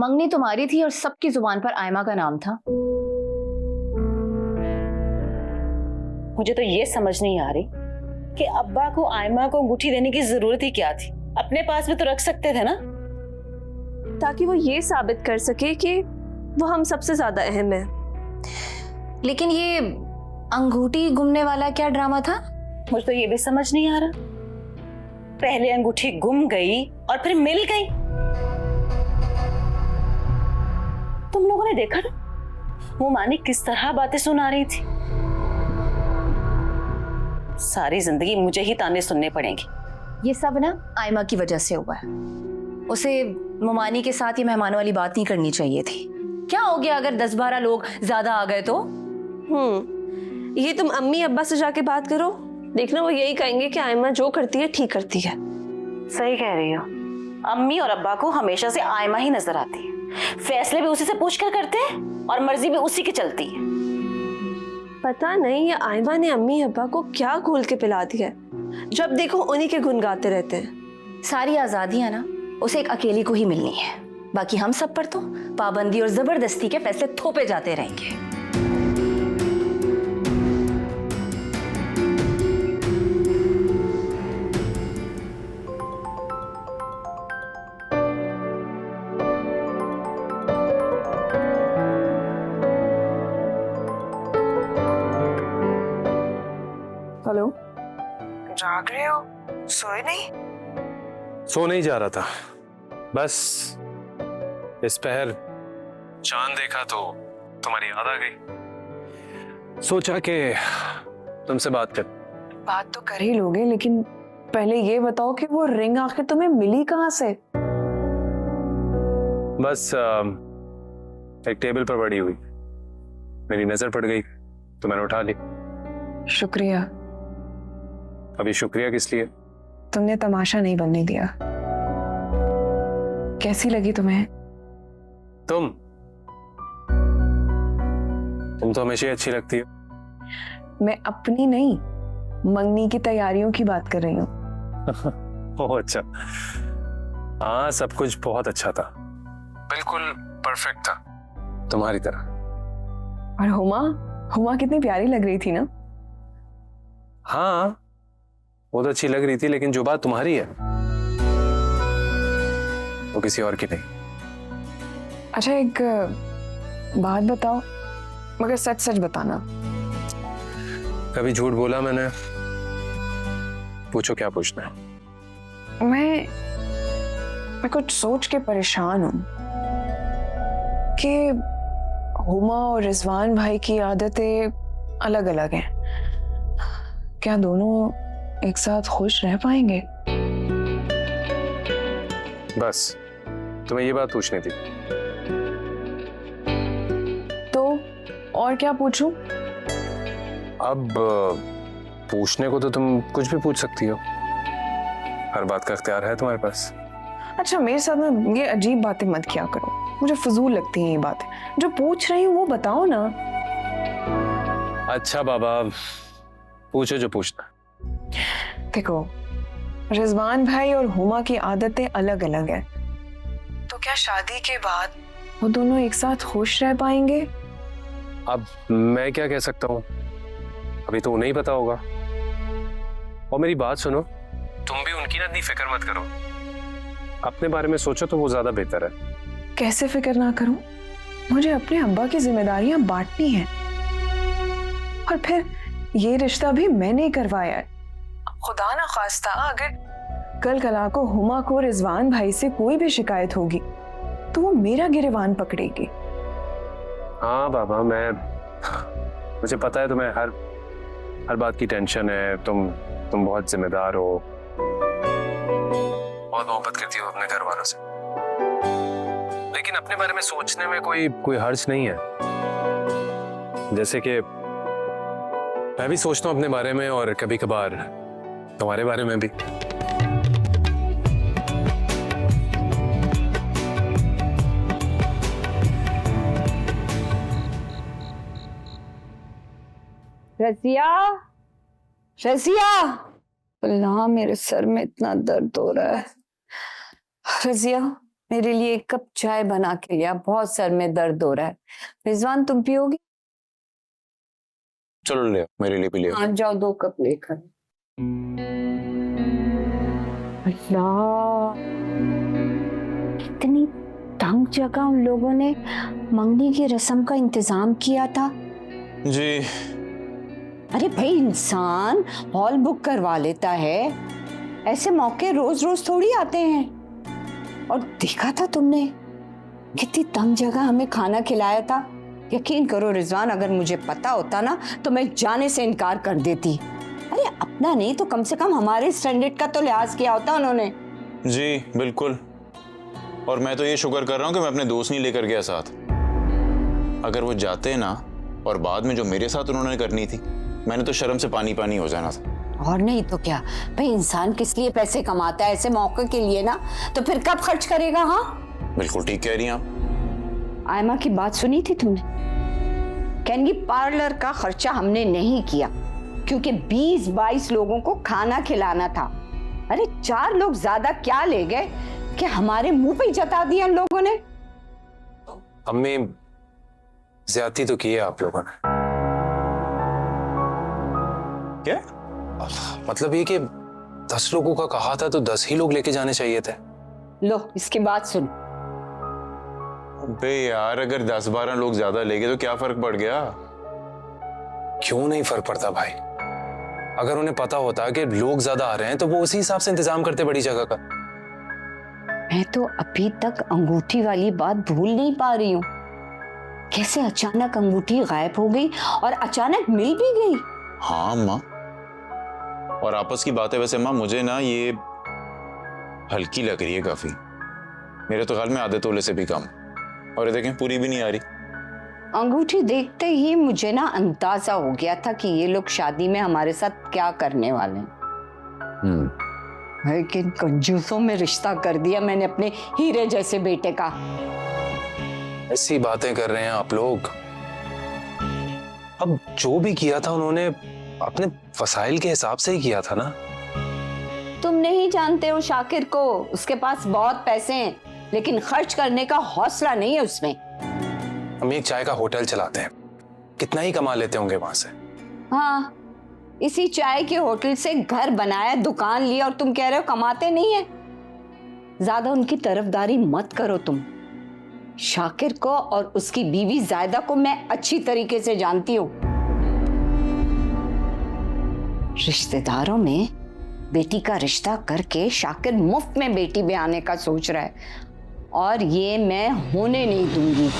मंगनी तुम्हारी थी और सबकी जुबान पर आयमा का नाम था। मुझे तो ये समझ नहीं आ रही कि अब्बा को आयमा को अंगूठी देने की जरूरत ही क्या थी। अपने पास भी तो रख सकते थे ना, ताकि वो ये साबित कर सके कि वो हम सबसे ज्यादा अहम है। लेकिन ये अंगूठी गुमने वाला क्या ड्रामा था? मुझे तो ये भी समझ नहीं आ रहा। पहले अंगूठी गुम गई और फिर मिल गई। तुम लोगों ने देखा ना वो मानी किस तरह बातें सुना रही थी। सारी जिंदगी मुझे ही ताने सुनने पड़ेंगे। ये सब ना आयमा की वजह से हुआ है। उसे मुमानी के साथ ये मेहमानों वाली बात नहीं करनी चाहिए थी। क्या हो गया अगर 10-12 लोग ज्यादा आ गए तो? ये तुम अम्मी अब्बा से जाके बात करो, देखना वो यही कहेंगे कि आयमा जो करती है ठीक करती है। सही कह रही हो। अम्मी और अब्बा को हमेशा से आयमा ही नजर आती है। फैसले भी उसी से पूछ कर करते हैं और मर्जी भी उसी की चलती है। पता नहीं ये आयमा ने अम्मी अब्बा को क्या घोल के पिला दिया है, जब देखो उन्हीं के गुन गाते रहते हैं। सारी आजादियां ना उसे एक अकेली को ही मिलनी है, बाकी हम सब पर तो पाबंदी और जबरदस्ती के फैसले थोपे जाते रहेंगे। हेलो, जाग रहे हो? सोए नहीं? सो नहीं जा रहा था, बस इस पहर चांद देखा तो तुम्हारी याद आ गई। सोचा कि तुमसे बात तो कर ही लोगे, लेकिन पहले ये बताओ कि वो रिंग आखिर तुम्हें मिली कहाँ से? बस एक टेबल पर पड़ी हुई मेरी नजर पड़ गई तो मैंने उठा ली। शुक्रिया। अभी शुक्रिया किस लिए? तुमने तमाशा नहीं बनने दिया। कैसी लगी तुम्हें? तुम तो हमेशा अच्छी लगती हो। मैं अपनी नहीं, मंगनी की तैयारियों की बात कर रही हूँ। ओह अच्छा, हाँ सब कुछ बहुत अच्छा था, बिल्कुल परफेक्ट था, तुम्हारी तरह। और हुमा कितनी प्यारी लग रही थी ना? हाँ वो तो अच्छी लग रही थी, लेकिन जो बात तुम्हारी है वो किसी और की नहीं। अच्छा एक बात बताओ, मगर सच सच बताना। कभी झूठ बोला मैंने? पूछो क्या पूछना है। मैं कुछ सोच के परेशान हूं कि हुमा और रिजवान भाई की आदतें अलग अलग हैं। क्या दोनों एक साथ खुश रह पाएंगे? बस तुम्हें ये बात पूछनी थी। तो और क्या पूछूं? अब पूछने को तो तुम कुछ भी पूछ सकती हो, हर बात का इख्तियार है तुम्हारे पास। अच्छा मेरे साथ ना ये अजीब बातें मत किया करो, मुझे फजूल लगती हैं ये बातें। जो पूछ रही हूँ वो बताओ ना। अच्छा बाबा पूछो जो पूछना। देखो, रिजवान भाई और हुमा की आदतें अलग अलग हैं, तो क्या शादी के बाद वो दोनों एक साथ खुश रह पाएंगे? अब मैं क्या कह सकता हूँ, अभी तो उन्हें ही पता होगा। और मेरी बात सुनो, तुम भी उनकी ना इतनी फिक्र मत करो, अपने बारे में सोचो तो वो ज्यादा बेहतर है। कैसे फिक्र ना करूं? मुझे अपने अब्बा की जिम्मेदारियां बांटनी हैं, और फिर ये रिश्ता भी मैंने करवाया है। खुदा ना खास्ता अगर कल कला को हुमा को रिजवान भाई से कोई भी शिकायत होगी तो वो मेरा गिरेबान पकड़ेगी। हाँ बाबा मुझे पता है तुम्हें हर बात की टेंशन है, तुम बहुत जिम्मेदार हो, बहुत मोहब्बत करती हो अपने घर वालों से, लेकिन अपने बारे में सोचने में कोई हर्ज नहीं है। जैसे कि मैं भी सोचता हूँ अपने बारे में, और कभी कभार तुम्हारे बारे में भी। रजिया, अल्लाह मेरे सर में इतना दर्द हो रहा है। रजिया मेरे लिए एक कप चाय बना के लिया, बहुत सर में दर्द हो रहा है। रिजवान तुम पियोगी? चलो ले आओ, मेरे लिए भी ले आओ। हाँ जाओ 2 कप लेकर। अल्लाह, कितनी तंग जगह उन लोगों ने मंगनी की रस्म का इंतजाम किया था। जी अरे भाई, इंसान हॉल बुक करवा लेता है, ऐसे मौके रोज रोज थोड़ी आते हैं। और देखा था तुमने कितनी तंग जगह हमें खाना खिलाया था। यकीन करो रिजवान, अगर मुझे पता होता ना तो मैं जाने से इनकार कर देती। अरे अपना नहीं तो कम से कम हमारे स्टैंडर्ड का तो लिहाज किया होता उन्होंने। जी बिल्कुल। और मैं तो ये शुक्र कर रहा हूँ कि मैं अपने दोस्त नहीं लेकर गया साथ। अगर वो जाते ना और बाद में जो मेरे साथ उन्होंने करनी थी, मैंने तो शर्म से पानी पानी हो जाना था। और नहीं तो क्या भाई, इंसान किस लिए पैसे कमाता है? ऐसे मौके के लिए ना, तो फिर कब खर्च करेगा? हाँ बिल्कुल ठीक कह रही हैं आप। आयमा की बात सुनी थी तुमने? कहेंगी पार्लर का खर्चा हमने नहीं किया क्योंकि 20-22 लोगों को खाना खिलाना था। अरे 4 लोग ज्यादा क्या ले गए कि हमारे मुंह पे ही जता दिया उन लोगों ने। अम्मी, ज्यादती तो की है आप लोगों ने। क्या मतलब ये कि 10 लोगों का कहा था तो 10 ही लोग लेके जाने चाहिए थे। लो इसकी बात सुन। बे यार, अगर 10-12 लोग ज्यादा ले गए तो क्या फर्क पड़ गया? क्यों नहीं फर्क पड़ता भाई? अगर उन्हें पता होता कि लोग ज्यादा आ रहे हैं तो वो उसी हिसाब से इंतजाम करते बड़ी जगह का। मैं तो अभी तक अंगूठी वाली बात भूल नहीं पा रही हूँ। कैसे अचानक अंगूठी गायब हो गई और अचानक मिल भी गई। हाँ अम्मा, और आपस की बात है वैसे अम्मा, मुझे ना ये हल्की लग रही है काफी। मेरे तो ख्याल में आधे तोले से भी कम। और ये देखें, पूरी भी नहीं आ रही। अंगूठी देखते ही मुझे ना अंदाजा हो गया था कि ये लोग शादी में हमारे साथ क्या करने वाले हैं। लेकिन कंजूसों में रिश्ता कर दिया मैंने अपने हीरे जैसे बेटे का। ऐसी बातें कर रहे हैं आप लोग। अब जो भी किया था उन्होंने अपने वसाइल के हिसाब से ही किया था ना। तुम नहीं जानते हो शाकिर को, उसके पास बहुत पैसे हैं लेकिन खर्च करने का हौसला नहीं है उसमें। हम एक चाय का होटल चलाते हैं, कितना ही कमा लेते होंगे वहां से। हाँ, इसी चाय के होटल से घर बनाया, दुकान लिया, और तुम कह रहे हो कमाते नहीं है। ज्यादा उनकी तरफदारी मत करो तुम। शाकिर को और उसकी बीवी जायदा को मैं अच्छी तरीके से जानती हूँ। रिश्तेदारों में बेटी का रिश्ता करके शाकिर मुफ्त में बेटी ब्याने का सोच रहा है और ये मैं होने नहीं दूंगी।